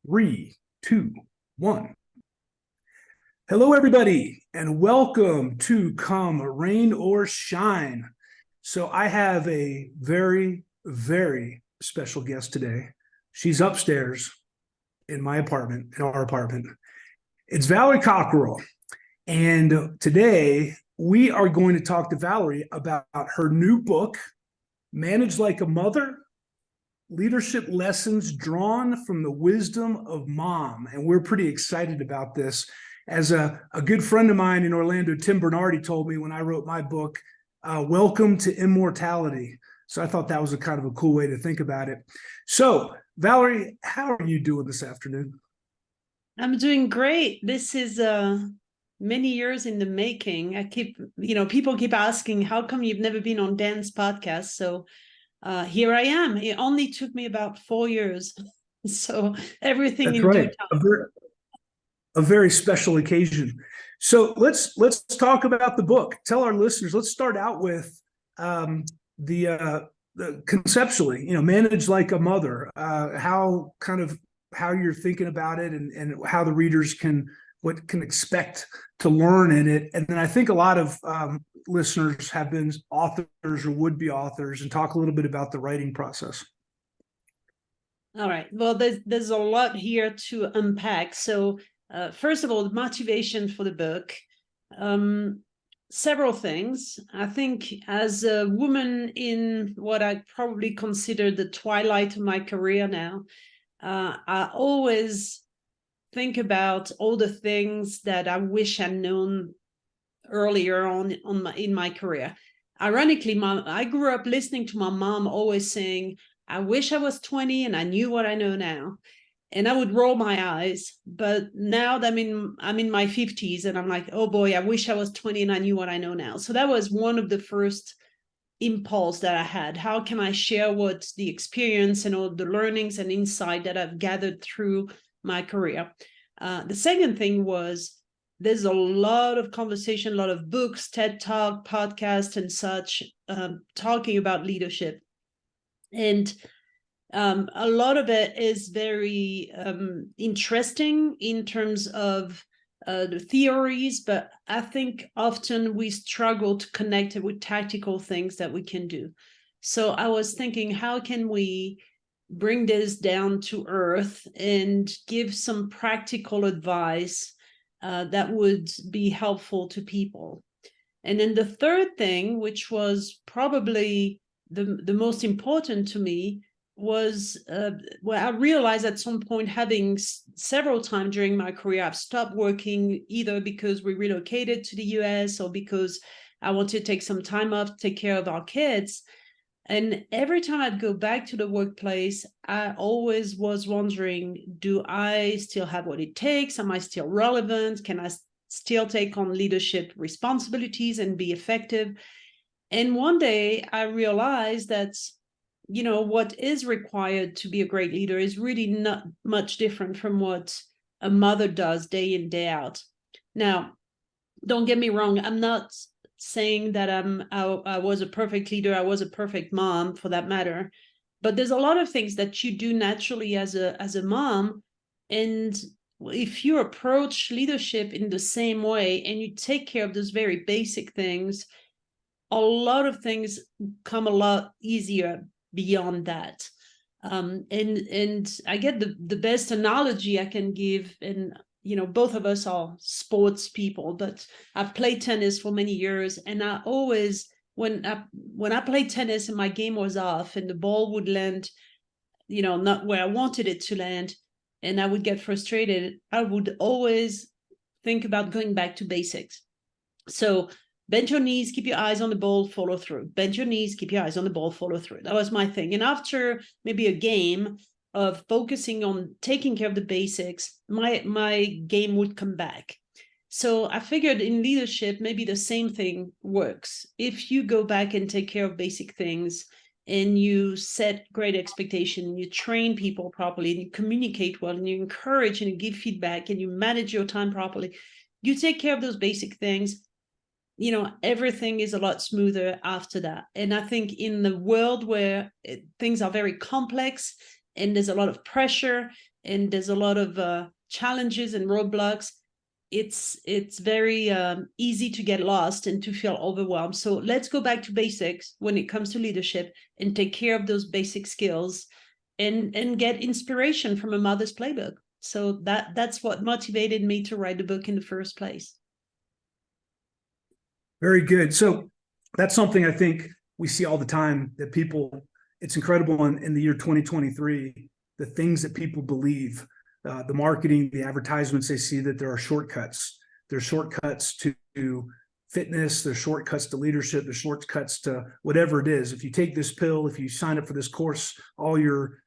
Three, two, one. Hello, everybody, and welcome to Come Rain or Shine. So I have a very, very special guest today. She's upstairs in my apartment, in our apartment. It's Valerie Cockerell. And today we are going to talk to Valerie about her new book, Manage Like a Mother, Leadership Lessons Drawn from the Wisdom of Mom. And we're pretty excited about this. As a good friend of mine in Orlando, Tim Bernardi, told me when I wrote my book, Welcome to Immortality. So I thought that was a kind of a cool way to think about it. So, Valerie, how are you doing this afternoon? I'm doing great. This is many years in the making. People keep asking, how come you've never been on Dan's podcast? So here I am. It only took me about 4 years. So everything That's in due right. time. A very special occasion. So let's talk about the book. Tell our listeners. Let's start out with the conceptually. Manage like a mother. How you're thinking about it, and how the readers can expect to learn in it. And then I think a lot of listeners have been authors or would be authors, and talk a little bit about the writing process. All right. Well, there's a lot here to unpack. So first of all, the motivation for the book. Several things. I think as a woman in what I probably consider the twilight of my career now, I always think about all the things that I wish I'd known earlier on in my career. Ironically, I grew up listening to my mom always saying, I wish I was 20 and I knew what I know now. And I would roll my eyes. But now that I'm in my 50s, and I'm like, oh boy, I wish I was 20 and I knew what I know now. So that was one of the first impulse that I had. How can I share what the experience and all the learnings and insight that I've gathered through my career? The second thing was, there's a lot of conversation, a lot of books, TED Talk, podcasts, and such, talking about leadership. And a lot of it is very interesting in terms of the theories, but I think often we struggle to connect it with tactical things that we can do. So I was thinking, how can we bring this down to earth and give some practical advice that would be helpful to people? And then the third thing, which was probably the most important to me, was I realized at some point, having several times during my career, I've stopped working either because we relocated to the US or because I wanted to take some time off to take care of our kids. And every time I'd go back to the workplace, I always was wondering, do I still have what it takes? Am I still relevant? Can I still take on leadership responsibilities and be effective? And one day I realized that, what is required to be a great leader is really not much different from what a mother does day in, day out. Now, don't get me wrong. I'm not saying that I was a perfect leader. I was a perfect mom, for that matter. But there's a lot of things that you do naturally as a mom. And if you approach leadership in the same way and you take care of those very basic things, a lot of things come a lot easier beyond that. And I get the best analogy I can give, and both of us are sports people, but I've played tennis for many years, and I always, when I played tennis and my game was off and the ball would land, not where I wanted it to land, and I would get frustrated, I would always think about going back to basics. So bend your knees, keep your eyes on the ball, follow through. Bend your knees, keep your eyes on the ball, follow through. That was my thing. And after maybe a game of focusing on taking care of the basics, my game would come back. So I figured in leadership, maybe the same thing works. If you go back and take care of basic things, and you set great expectation, you train people properly, and you communicate well, and you encourage and you give feedback, and you manage your time properly, you take care of those basic things, everything is a lot smoother after that. And I think in the world where things are very complex and there's a lot of pressure and there's a lot of challenges and roadblocks, it's very easy to get lost and to feel overwhelmed. So let's go back to basics when it comes to leadership and take care of those basic skills and get inspiration from a mother's playbook. So that's what motivated me to write the book in the first place. Very good. So that's something I think we see all the time, that people, it's incredible in the year 2023, the things that people believe, the marketing, the advertisements they see, that there are shortcuts. There's shortcuts to fitness, there's shortcuts to leadership, there's shortcuts to whatever it is. If you take this pill, if you sign up for this course, all your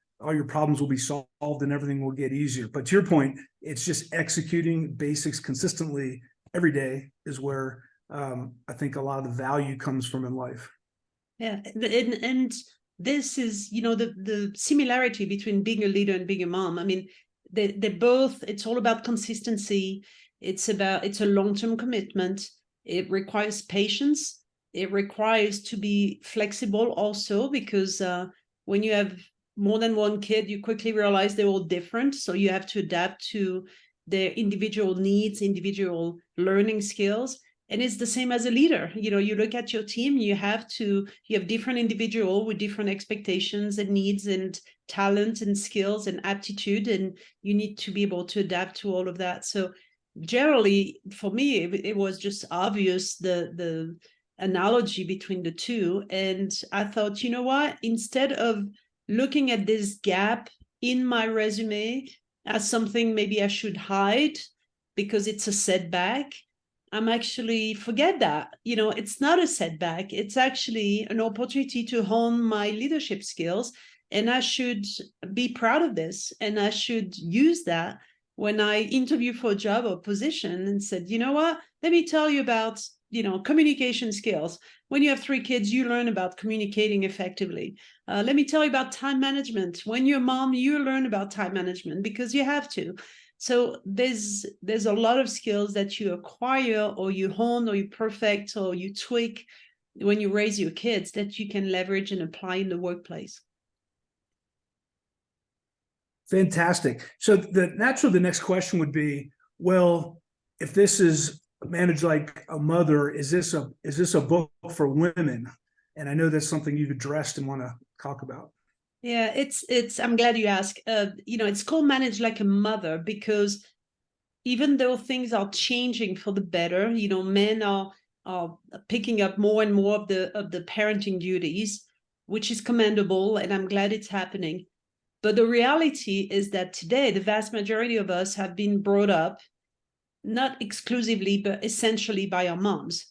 problems will be solved and everything will get easier. But to your point, it's just executing basics consistently every day is where I think a lot of the value comes from in life. Yeah, and this is, the similarity between being a leader and being a mom. I mean, they both, it's all about consistency. It's a long-term commitment. It requires patience. It requires to be flexible also, because when you have more than one kid, you quickly realize they're all different. So you have to adapt to their individual needs, individual learning skills. And it's the same as a leader. You look at your team, you have different individuals with different expectations and needs and talent and skills and aptitude, and you need to be able to adapt to all of that. So generally, for me, it was just obvious, the analogy between the two. And I thought, you know what, instead of looking at this gap in my resume as something maybe I should hide because it's a setback, I'm actually, forget that. It's not a setback. It's actually an opportunity to hone my leadership skills. And I should be proud of this. And I should use that when I interview for a job or position, and said, you know what, let me tell you about, communication skills. When you have 3 kids, you learn about communicating effectively. Let me tell you about time management. When you're a mom, you learn about time management because you have to. So there's a lot of skills that you acquire or you hone or you perfect or you tweak when you raise your kids that you can leverage and apply in the workplace. Fantastic. So the next question would be, well, if this is managed like a mother, is this a book for women? And I know that's something you've addressed and want to talk about. Yeah, it's I'm glad you asked. It's called Manage Like a Mother because even though things are changing for the better, men are picking up more and more of the parenting duties, which is commendable, and I'm glad it's happening. But the reality is that today, the vast majority of us have been brought up, not exclusively, but essentially by our moms.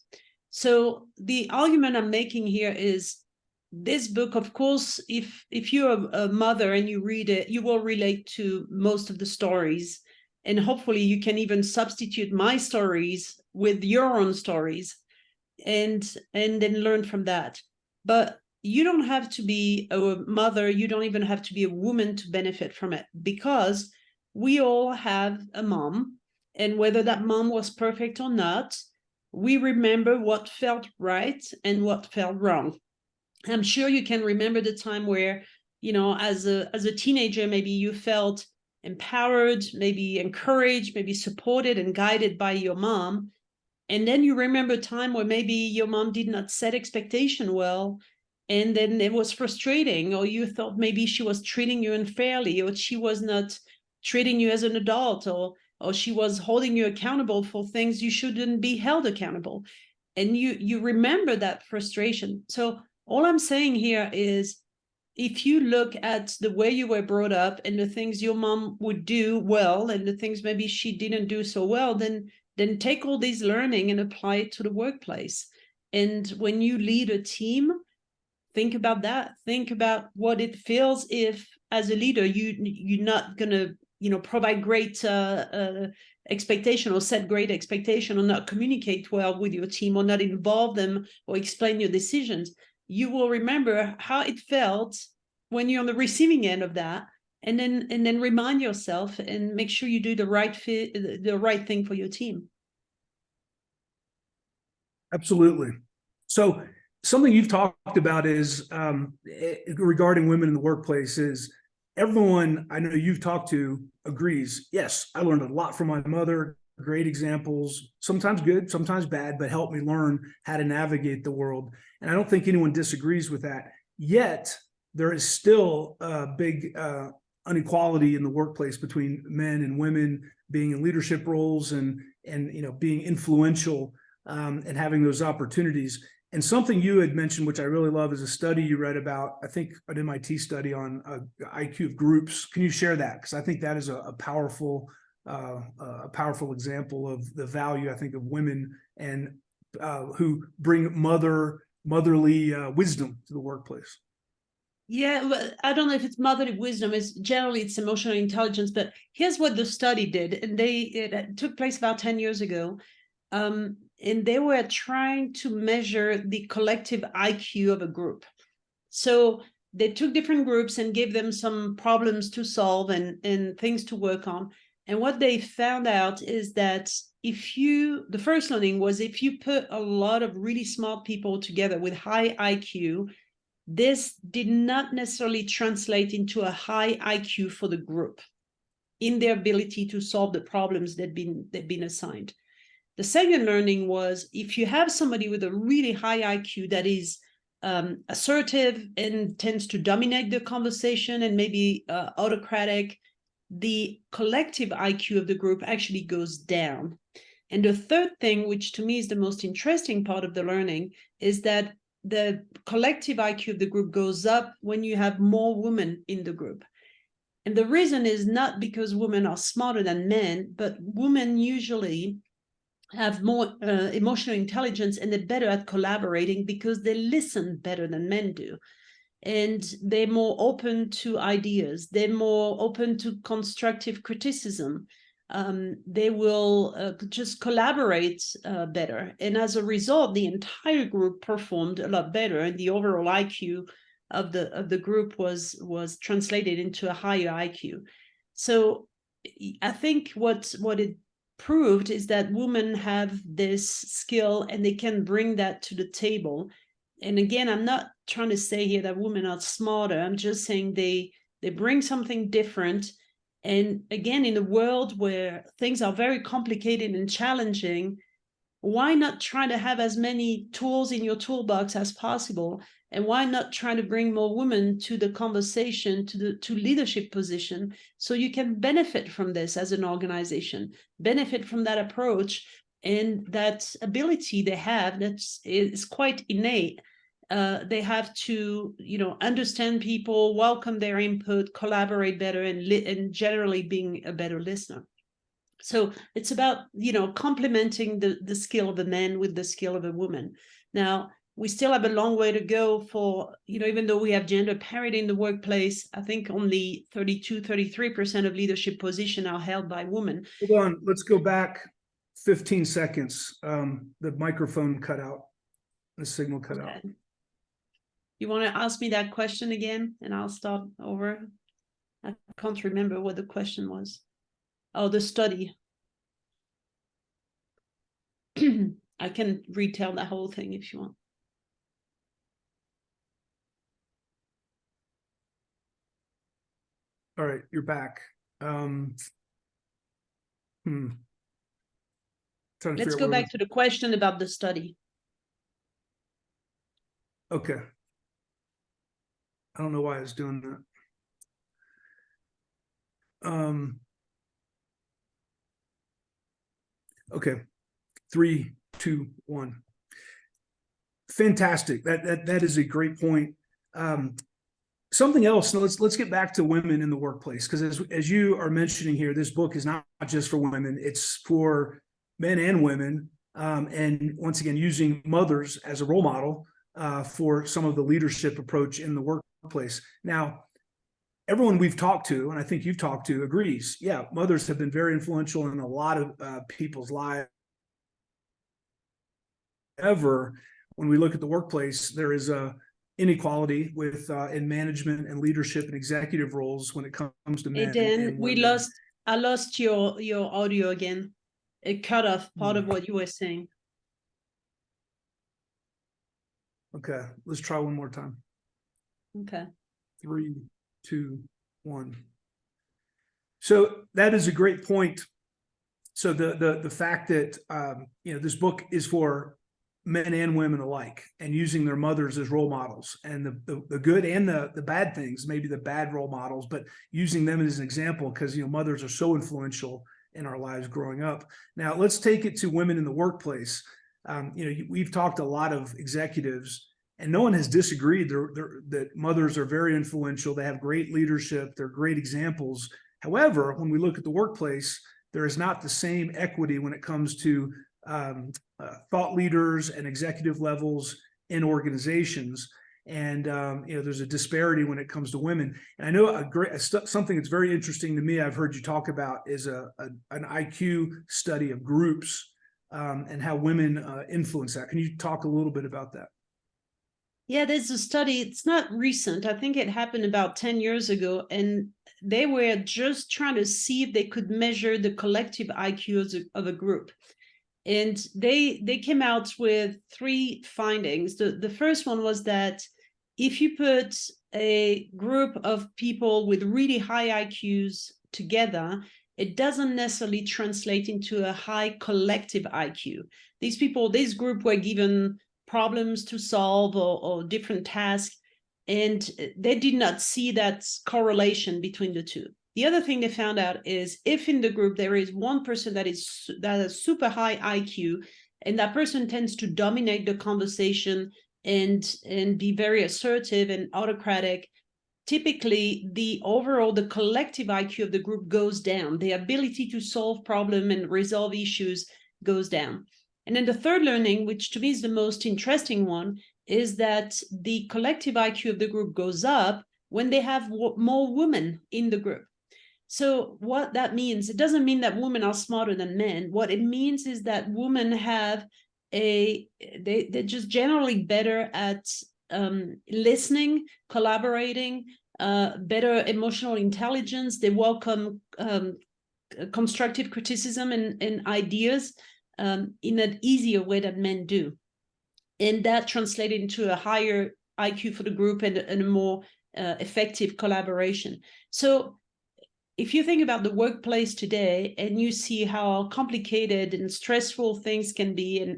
So the argument I'm making here is, this book, of course, if you're a mother and you read it, you will relate to most of the stories. And hopefully you can even substitute my stories with your own stories and then learn from that. But you don't have to be a mother, you don't even have to be a woman to benefit from it, because we all have a mom. And whether that mom was perfect or not, we remember what felt right and what felt wrong. I'm sure you can remember the time where, as a teenager, maybe you felt empowered, maybe encouraged, maybe supported and guided by your mom. And then you remember a time where maybe your mom did not set expectation well, and then it was frustrating, or you thought maybe she was treating you unfairly, or she was not treating you as an adult, or she was holding you accountable for things you shouldn't be held accountable. And you remember that frustration. So all I'm saying here is, if you look at the way you were brought up and the things your mom would do well and the things maybe she didn't do so well, then take all these learning and apply it to the workplace. And when you lead a team, think about that. Think about what it feels if, as a leader, you're not gonna provide great expectation or set great expectation or not communicate well with your team or not involve them or explain your decisions. You will remember how it felt when you're on the receiving end of that, and then remind yourself and make sure you do the right thing for your team. Absolutely. So something you've talked about is regarding women in the workplace is everyone I know you've talked to agrees. Yes, I learned a lot from my mother. Great examples, sometimes good, sometimes bad, but helped me learn how to navigate the world. And I don't think anyone disagrees with that. Yet there is still a big inequality in the workplace between men and women being in leadership roles and being influential and having those opportunities. And something you had mentioned, which I really love, is a study you read about, I think an MIT study on IQ of groups. Can you share that? Because I think that is a powerful example of the value, I think, of women and who bring motherly wisdom to the workplace. Yeah, well, I don't know if it's motherly wisdom. It's generally it's emotional intelligence. But here's what the study did, and it took place about 10 years ago. And they were trying to measure the collective IQ of a group. So they took different groups and gave them some problems to solve and things to work on. And what they found out is that the first learning was if you put a lot of really smart people together with high IQ, this did not necessarily translate into a high IQ for the group in their ability to solve the problems they'd been assigned. The second learning was if you have somebody with a really high IQ that is assertive and tends to dominate the conversation and maybe autocratic, the collective IQ of the group actually goes down. And the third thing, which to me is the most interesting part of the learning, is that the collective IQ of the group goes up when you have more women in the group. And the reason is not because women are smarter than men, but women usually have more emotional intelligence and they're better at collaborating because they listen better than men do. And they're more open to ideas. They're more open to constructive criticism. They will just collaborate better. And as a result, the entire group performed a lot better. And the overall IQ of the group was translated into a higher IQ. So I think what it proved is that women have this skill and they can bring that to the table. And again, I'm not trying to say here that women are smarter. I'm just saying they bring something different. And again, in a world where things are very complicated and challenging, why not try to have as many tools in your toolbox as possible? And why not try to bring more women to the conversation, to leadership position, so you can benefit from this as an organization, benefit from that approach and that ability they have is quite innate. They have to, understand people, welcome their input, collaborate better, and generally being a better listener. So it's about, complementing the skill of a man with the skill of a woman. Now, we still have a long way to go for, even though we have gender parity in the workplace, I think only 33% of leadership positions are held by women. Hold on, let's go back 15 seconds. The microphone cut out, the signal cut out. You want to ask me that question again and I'll start over? I can't remember what the question was. Oh, the study. I can retell the whole thing if you want. All right, you're back. Let's go back to the question about the study. Okay. I don't know why I was doing that. Okay. 3, 2, 1. Fantastic. That is a great point. Something else. Let's get back to women in the workplace, because as you are mentioning here, this book is not just for women; it's for men and women. And once again, using mothers as a role model for some of the leadership approach in the workplace. Now, everyone we've talked to, and I think you've talked to, agrees. Yeah, mothers have been very influential in a lot of people's lives. However, when we look at the workplace, there is a inequality with in management and leadership and executive roles when it comes to men and women. I lost your audio again. It cut off part of what you were saying. Okay, let's try one more time. Okay. 3, 2, one. So that is a great point. So the fact that this book is for men and women alike, and using their mothers as role models, and the good and the bad things, maybe the bad role models, but using them as an example, because mothers are so influential in our lives growing up. Now let's take it to women in the workplace. We've talked to a lot of executives, and no one has disagreed that mothers are very influential. They have great leadership. They're great examples. However, when we look at the workplace, there is not the same equity when it comes to thought leaders and executive levels in organizations. And there's a disparity when it comes to women. And I know something that's very interesting to me, I've heard you talk about, is an IQ study of groups, and how women influence that. Can you talk a little bit about that? Yeah, there's a study. It's not recent. I think it happened about 10 years ago. And they were just trying to see if they could measure the collective IQ of a group. And they came out with 3 findings. The first one was that if you put a group of people with really high IQs together, it doesn't necessarily translate into a high collective IQ. This group were given problems to solve or different tasks, and they did not see that correlation between the two. The other thing they found out is if in the group there is one person that has super high IQ, and that person tends to dominate the conversation and be very assertive and autocratic, typically the collective IQ of the group goes down. The ability to solve problems and resolve issues goes down. And then the third learning, which to me is the most interesting one, is that the collective IQ of the group goes up when they have more women in the group. So what that means, it doesn't mean that women are smarter than men. What it means is that women have they're just generally better at listening, collaborating, better emotional intelligence. They welcome constructive criticism and ideas in an easier way than men do. And that translated into a higher IQ for the group and a more effective collaboration. So if you think about the workplace today and you see how complicated and stressful things can be,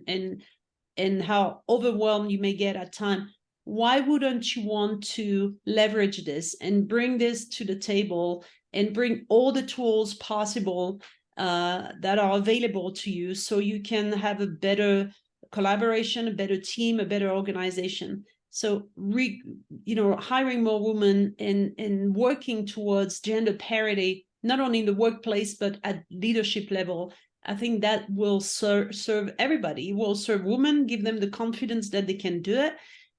and how overwhelmed you may get at times, why wouldn't you want to leverage this and bring this to the table and bring all the tools possible that are available to you, so you can have a better collaboration, a better team, a better organization? So, hiring more women and working towards gender parity, not only in the workplace, but at leadership level, I think that will serve everybody. It will serve women, give them the confidence that they can do it.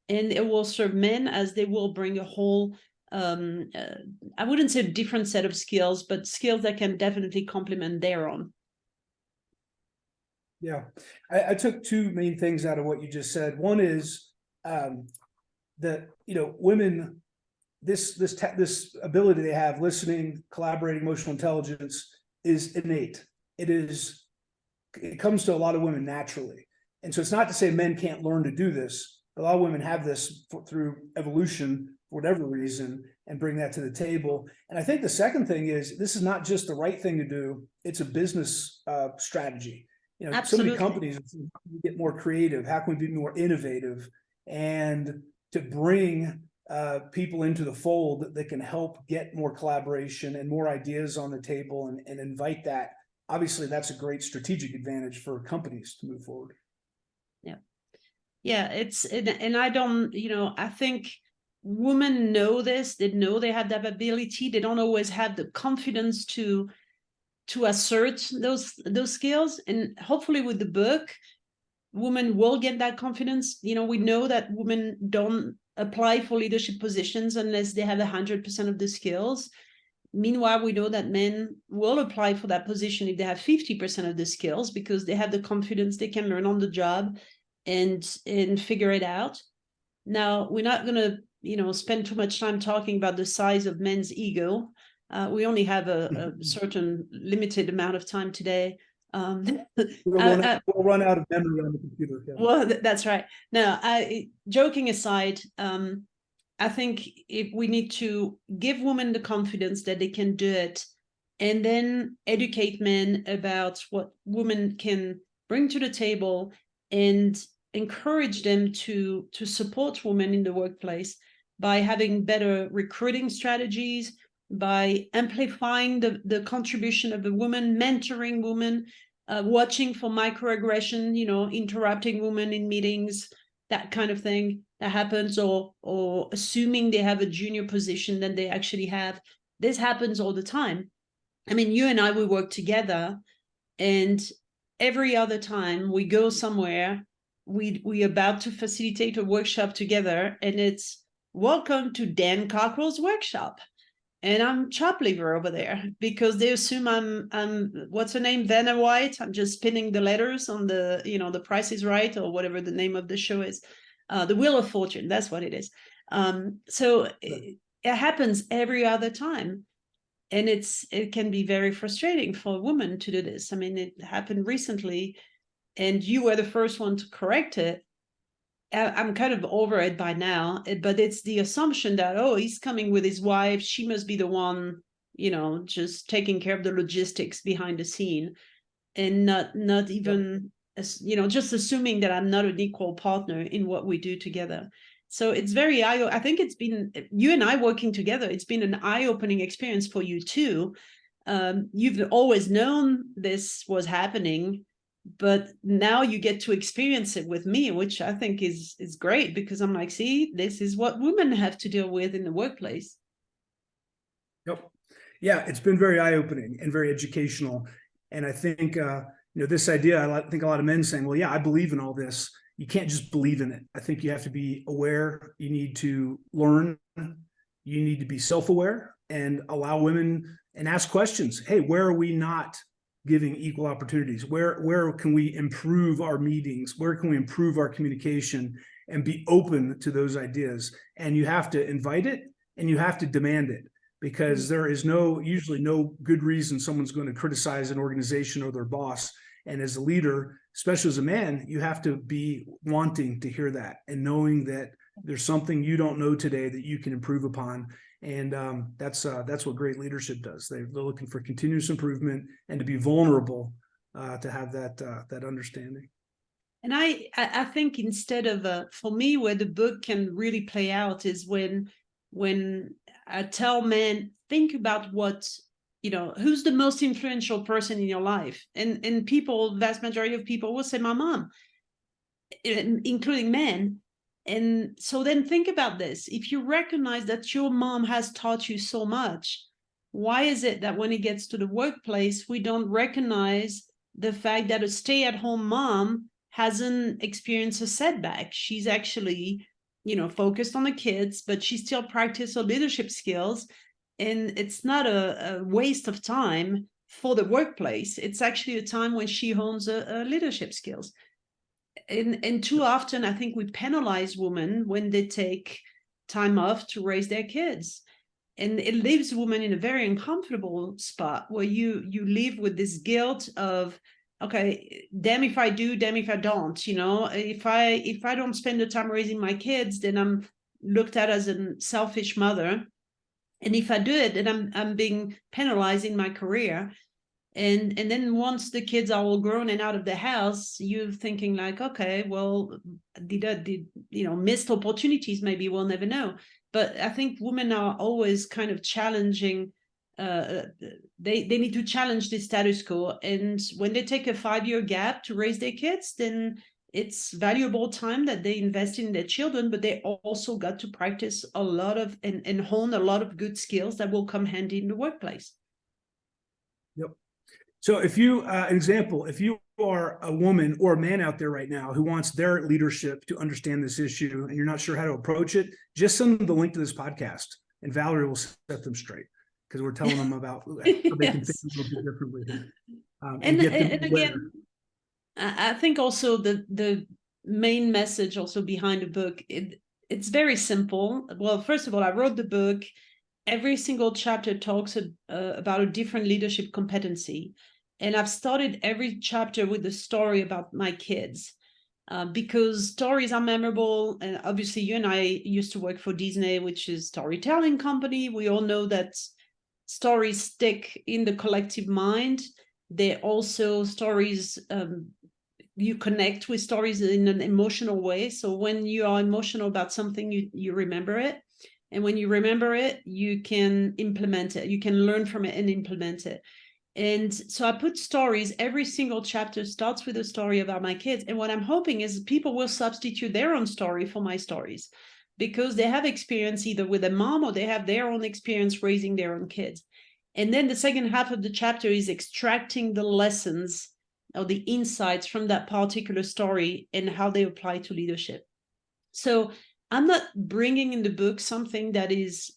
And it will serve men, as they will bring a whole, I wouldn't say a different set of skills, but skills that can definitely complement their own. Yeah, I took 2 main things out of what you just said. One is that women, this ability they have, listening, collaborating, emotional intelligence, is innate. It comes to a lot of women naturally. And so it's not to say men can't learn to do this, but a lot of women have this through evolution for whatever reason, and bring that to the table. And I think the second thing is, this is not just the right thing to do, it's a business strategy. So many companies get more creative. How can we be more innovative, and to bring people into the fold that can help get more collaboration and more ideas on the table, and invite that? Obviously, that's a great strategic advantage for companies to move forward. Yeah, and I don't, I think women know this. They know they have that ability. They don't always have the confidence to assert those skills. And hopefully with the book, women will get that confidence. We know that women don't apply for leadership positions unless they have 100% of the skills. Meanwhile, we know that men will apply for that position if they have 50% of the skills, because they have the confidence, they can learn on the job and figure it out. Now, we're not going to spend too much time talking about the size of men's ego. We only have a certain limited amount of time today. We'll run out of memory on the computer. Well, that's right. No, joking aside, I think if we need to give women the confidence that they can do it, and then educate men about what women can bring to the table, and encourage them to support women in the workplace by having better recruiting strategies, by amplifying the contribution of the woman, mentoring women, watching for microaggression, interrupting women in meetings, that kind of thing that happens, or assuming they have a junior position than they actually have. This happens all the time. I mean, you and I, we work together, and every other time we go somewhere, we about to facilitate a workshop together, and it's welcome to Dan Cockerell's workshop. And I'm chop liver over there because they assume I'm what's her name, Vanna White. I'm just spinning the letters on the the Price is Right, or whatever the name of the show is, the Wheel of Fortune. That's what it is. So it happens every other time, and it can be very frustrating for a woman to do this. I mean, it happened recently, and you were the first one to correct it. I'm kind of over it by now, but it's the assumption that, oh, he's coming with his wife, she must be the one, just taking care of the logistics behind the scene, and not even, just assuming that I'm not an equal partner in what we do together. So it's very I think it's been, you and I working together, it's been an eye-opening experience for you too. You've always known this was happening, but now you get to experience it with me, which I think is great, because I'm like, see, this is what women have to deal with in the workplace. Yep. Yeah, it's been very eye-opening and very educational. And I think, this idea, I think a lot of men saying, well, yeah, I believe in all this. You can't just believe in it. I think you have to be aware. You need to learn. You need to be self-aware and allow women and ask questions. Hey, where are we not giving equal opportunities? Where can we improve our meetings? Where can we improve our communication, and be open to those ideas? And you have to invite it, and you have to demand it, because there is usually no good reason someone's going to criticize an organization or their boss. And as a leader, especially as a man, you have to be wanting to hear that, and knowing that there's something you don't know today that you can improve upon. And that's what great leadership does. They're looking for continuous improvement, and to be vulnerable, to have that understanding. And I think, instead of for me, where the book can really play out is when I tell men, think about what, who's the most influential person in your life, and people, vast majority of people will say my mom, including men. And so then think about this. If you recognize that your mom has taught you so much, why is it that when it gets to the workplace, we don't recognize the fact that a stay-at-home mom hasn't experienced a setback? She's actually, focused on the kids, but she still practices her leadership skills. And it's not a waste of time for the workplace. It's actually a time when she hones her leadership skills. And too often, I think we penalize women when they take time off to raise their kids. And it leaves women in a very uncomfortable spot, where you live with this guilt of, okay, damn if I do, damn if I don't. If I don't spend the time raising my kids, then I'm looked at as a selfish mother. And if I do it, then I'm being penalized in my career. And then once the kids are all grown and out of the house, you're thinking like, okay, well, did missed opportunities, maybe, we'll never know. But I think women are always kind of challenging. They need to challenge the status quo. And when they take a 5-year gap to raise their kids, then it's valuable time that they invest in their children, but they also got to practice a lot of and hone a lot of good skills that will come handy in the workplace. Yep. So if you, an example, if you are a woman or a man out there right now who wants their leadership to understand this issue, and you're not sure how to approach it, just send them the link to this podcast, and Valerie will set them straight, because we're telling them about how they can think a little bit differently. And get them and again, I think also the main message also behind the book, it's very simple. Well, first of all, I wrote the book. Every single chapter talks about a different leadership competency. And I've started every chapter with a story about my kids. because stories are memorable. And obviously you and I used to work for Disney, which is a storytelling company. We all know that stories stick in the collective mind. They're also stories, you connect with stories in an emotional way. So when you are emotional about something, you remember it. And when you remember it, you can implement it. You can learn from it and implement it. And so I put stories. Every single chapter starts with a story about my kids. And what I'm hoping is people will substitute their own story for my stories, because they have experience either with a mom or they have their own experience raising their own kids. And then the second half of the chapter is extracting the lessons or the insights from that particular story and how they apply to leadership. So I'm not bringing in the book something that is,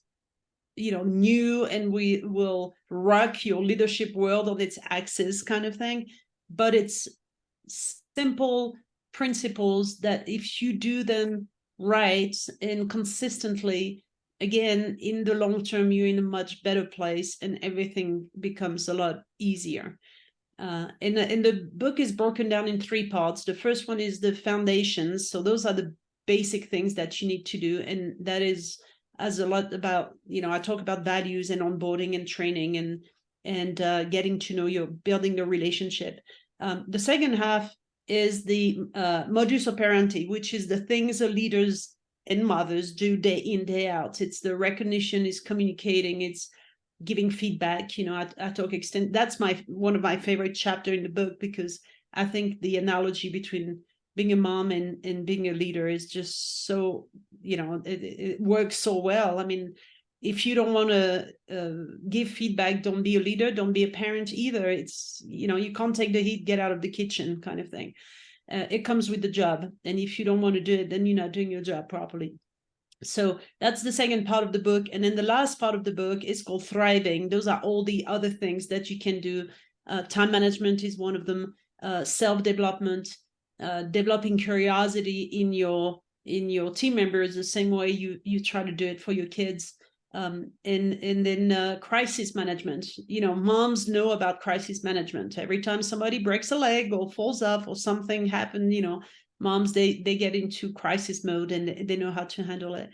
new and we will rock your leadership world on its axis kind of thing, but it's simple principles that if you do them right and consistently, again, in the long term, you're in a much better place and everything becomes a lot easier. And the book is broken down in 3 parts. The first one is the foundations. So those are the basic things that you need to do. And that is as a lot about, I talk about values and onboarding and training and getting to know you, building the relationship. The second half is the modus operandi, which is the things the leaders and mothers do day in, day out. It's the recognition, it's communicating, it's giving feedback. I talk extent. That's one of my favorite chapter in the book, because I think the analogy between being a mom and being a leader is just so, it works so well. I mean, if you don't want to give feedback, don't be a leader, don't be a parent either. It's, you can't take the heat, get out of the kitchen kind of thing. It comes with the job. And if you don't want to do it, then you're not doing your job properly. So that's the second part of the book. And then the last part of the book is called Thriving. Those are all the other things that you can do. Time management is one of them, self-development, developing curiosity in your team members the same way you try to do it for your kids. And then crisis management. Moms know about crisis management. Every time somebody breaks a leg or falls off or something happened, moms, they get into crisis mode and they know how to handle it.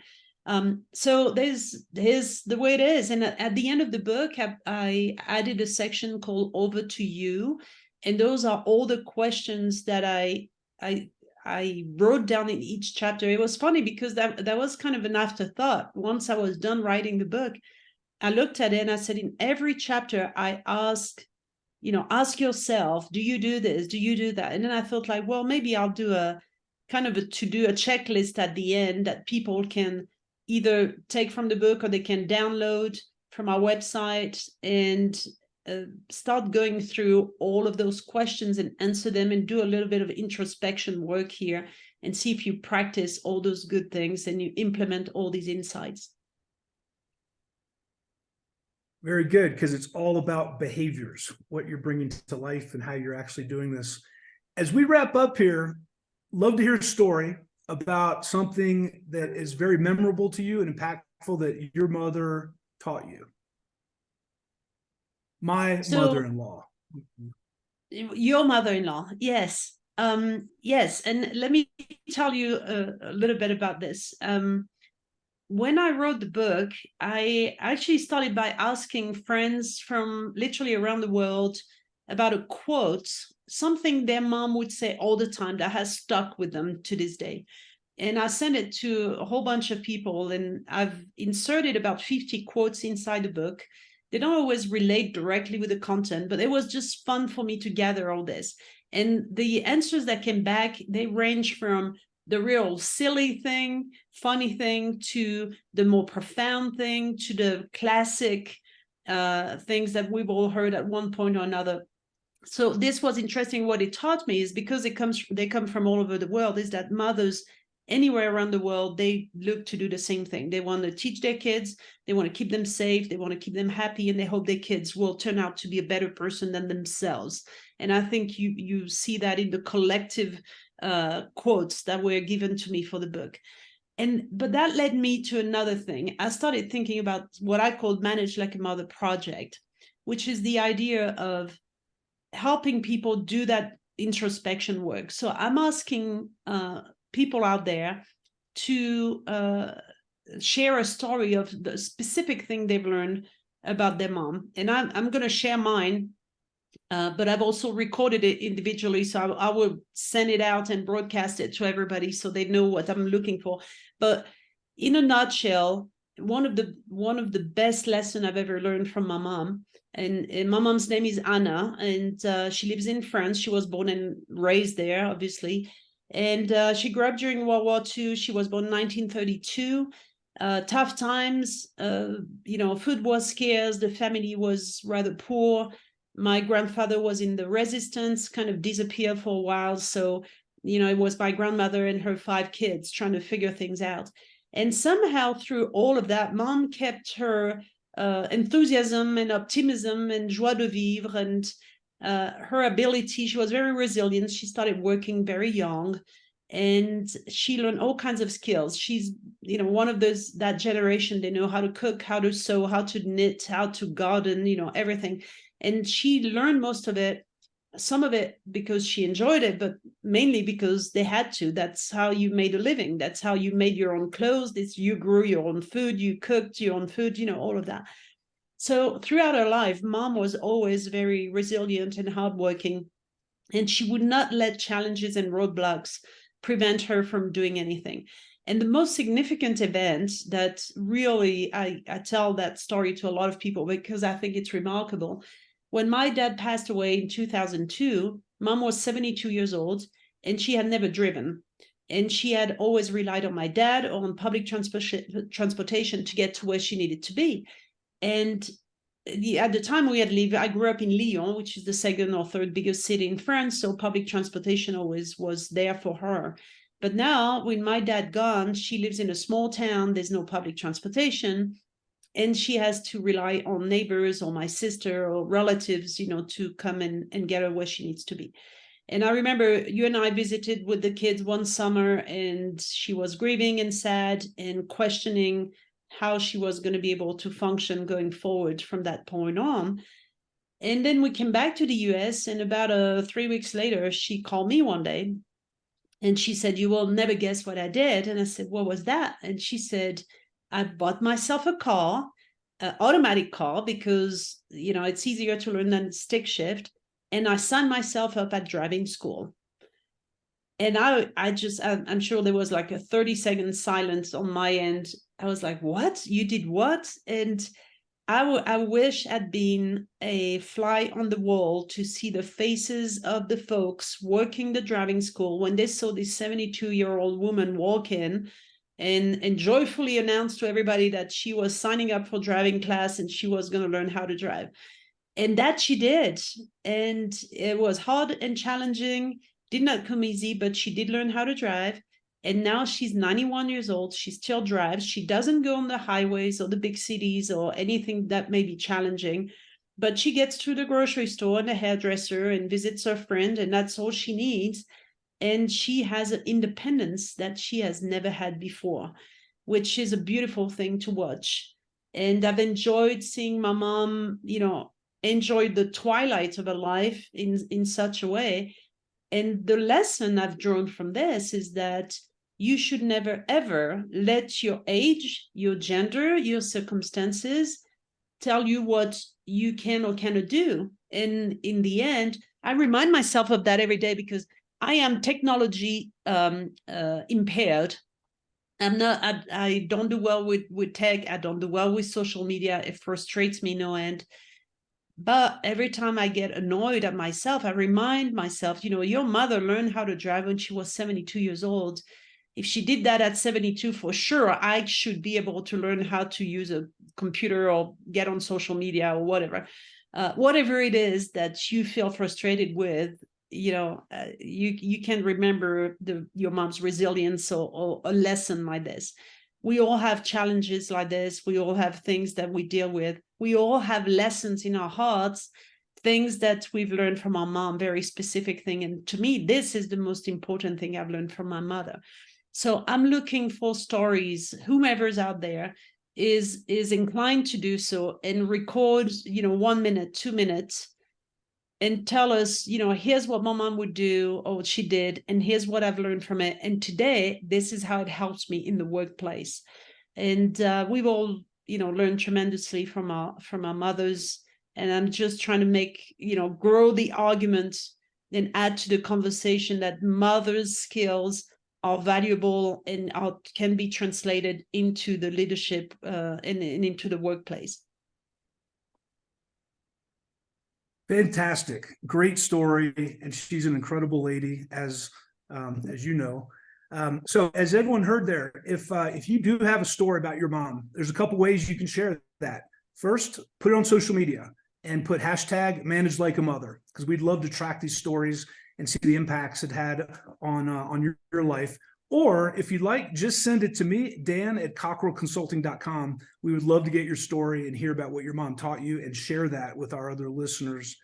So here's the way it is. And at the end of the book, I added a section called Over to You. And those are all the questions that I wrote down in each chapter. It was funny because that was kind of an afterthought. Once I was done writing the book, I looked at it and I said, in every chapter, I ask yourself, do you do this? Do you do that? And then I thought like, well, maybe I'll do a checklist at the end that people can either take from the book or they can download from our website and start going through all of those questions and answer them and do a little bit of introspection work here and see if you practice all those good things and you implement all these insights. Very good, because it's all about behaviors, what you're bringing to life and how you're actually doing this. As we wrap up here, love to hear a story about something that is very memorable to you and impactful that your mother taught you. My mother-in-law. Your mother-in-law, yes. Yes, and let me tell you a little bit about this. When I wrote the book, I actually started by asking friends from literally around the world about a quote, something their mom would say all the time that has stuck with them to this day. And I sent it to a whole bunch of people, and I've inserted about 50 quotes inside the book. They don't always relate directly with the content, but it was just fun for me to gather all this. And the answers that came back, they range from the real silly thing, funny thing, to the more profound thing, to the classic things that we've all heard at one point or another. So this was interesting. What it taught me is, because they come from all over the world, is that mothers anywhere around the world, they look to do the same thing. They want to teach their kids, they want to keep them safe, they want to keep them happy, and they hope their kids will turn out to be a better person than themselves. And I think you see that in the collective quotes that were given to me for the book. But that led me to another thing. I started thinking about what I called Manage Like a Mother project, which is the idea of helping people do that introspection work. So I'm asking people out there to share a story of the specific thing they've learned about their mom. And I'm going to share mine, but I've also recorded it individually. So I will send it out and broadcast it to everybody so they know what I'm looking for. But in a nutshell, one of the best lessons I've ever learned from my mom, and my mom's name is Anna, and she lives in France. She was born and raised there, obviously. And she grew up during World War II. She was born in 1932. Tough times, food was scarce. The family was rather poor. My grandfather was in the resistance, kind of disappeared for a while. So, it was my grandmother and her 5 kids trying to figure things out. And somehow through all of that, mom kept her enthusiasm and optimism and joie de vivre and her ability. She was very resilient. She started working very young, and she learned all kinds of skills. She's, one of that generation. They know how to cook, how to sew, how to knit, how to garden, everything. And she learned most of it, some of it because she enjoyed it, but mainly because they had to. That's how you made a living. That's how you made your own clothes. You grew your own food. You cooked your own food, all of that. So throughout her life, mom was always very resilient and hardworking, and she would not let challenges and roadblocks prevent her from doing anything. And the most significant event that really, I tell that story to a lot of people because I think it's remarkable. When my dad passed away in 2002, mom was 72 years old, and she had never driven. And she had always relied on my dad or on public transportation to get to where she needed to be. And at the time I grew up in Lyon, which is the second or third biggest city in France. So public transportation always was there for her. But now, with my dad gone, she lives in a small town. There's no public transportation. And she has to rely on neighbors or my sister or relatives, to come and get her where she needs to be. And I remember you and I visited with the kids one summer, and she was grieving and sad and questioning how she was going to be able to function going forward from that point on. And then we came back to the US, and about 3 weeks later, she called me one day and she said, "You will never guess what I did." And I said, "What was that?" And she said, "I bought myself a car, an automatic car, because, it's easier to learn than stick shift. And I signed myself up at driving school." And I'm sure there was like a 30-second silence on my end. I was like, "What? You did what?" And I wish I'd been a fly on the wall to see the faces of the folks working the driving school when they saw this 72-year-old woman walk in and joyfully announced to everybody that she was signing up for driving class and she was going to learn how to drive. And that she did. And it was hard and challenging, did not come easy, but she did learn how to drive. And now she's 91 years old. She still drives. She doesn't go on the highways or the big cities or anything that may be challenging, but she gets to the grocery store and the hairdresser and visits her friend, and that's all she needs. And she has an independence that she has never had before, which is a beautiful thing to watch. And I've enjoyed seeing my mom, enjoy the twilight of her life in such a way. And the lesson I've drawn from this is that you should never, ever let your age, your gender, your circumstances tell you what you can or cannot do. And in the end, I remind myself of that every day because I am technology impaired. I don't do well with tech. I don't do well with social media. It frustrates me no end. But every time I get annoyed at myself, I remind myself, your mother learned how to drive when she was 72 years old. If she did that at 72, for sure, I should be able to learn how to use a computer or get on social media or whatever. Whatever it is that you feel frustrated with, you can remember your mom's resilience or a lesson like this. We all have challenges like this. We all have things that we deal with. We all have lessons in our hearts, things that we've learned from our mom, very specific thing. And to me, this is the most important thing I've learned from my mother. So I'm looking for stories, whomever's out there is inclined to do so and record, 1 minute, 2 minutes, and tell us, here's what my mom would do or what she did, and here's what I've learned from it. And today, this is how it helps me in the workplace. And we've all, learned tremendously from our mothers. And I'm just trying to make, grow the argument and add to the conversation that mothers' skills are valuable and can be translated into the leadership and into the workplace. Fantastic. Great story. And she's an incredible lady, as you know. So as everyone heard there, if you do have a story about your mom, there's a couple ways you can share that. First, put it on social media and put hashtag manage like a mother, because we'd love to track these stories and see the impacts it had on your life. Or if you'd like, just send it to me, dan@cockerellconsulting.com. We would love to get your story and hear about what your mom taught you and share that with our other listeners.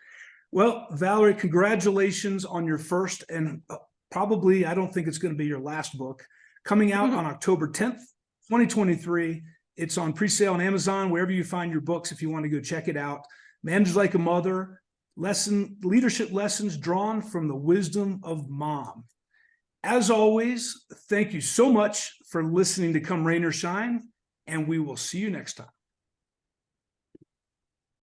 Well, Valerie, congratulations on your first and probably, I don't think it's going to be your last book, coming out on October 10th, 2023. It's on pre-sale on Amazon, wherever you find your books, if you want to go check it out. Manage Like a Mother, leadership lessons drawn from the wisdom of mom. As always, thank you so much for listening to Come Rain or Shine, and we will see you next time.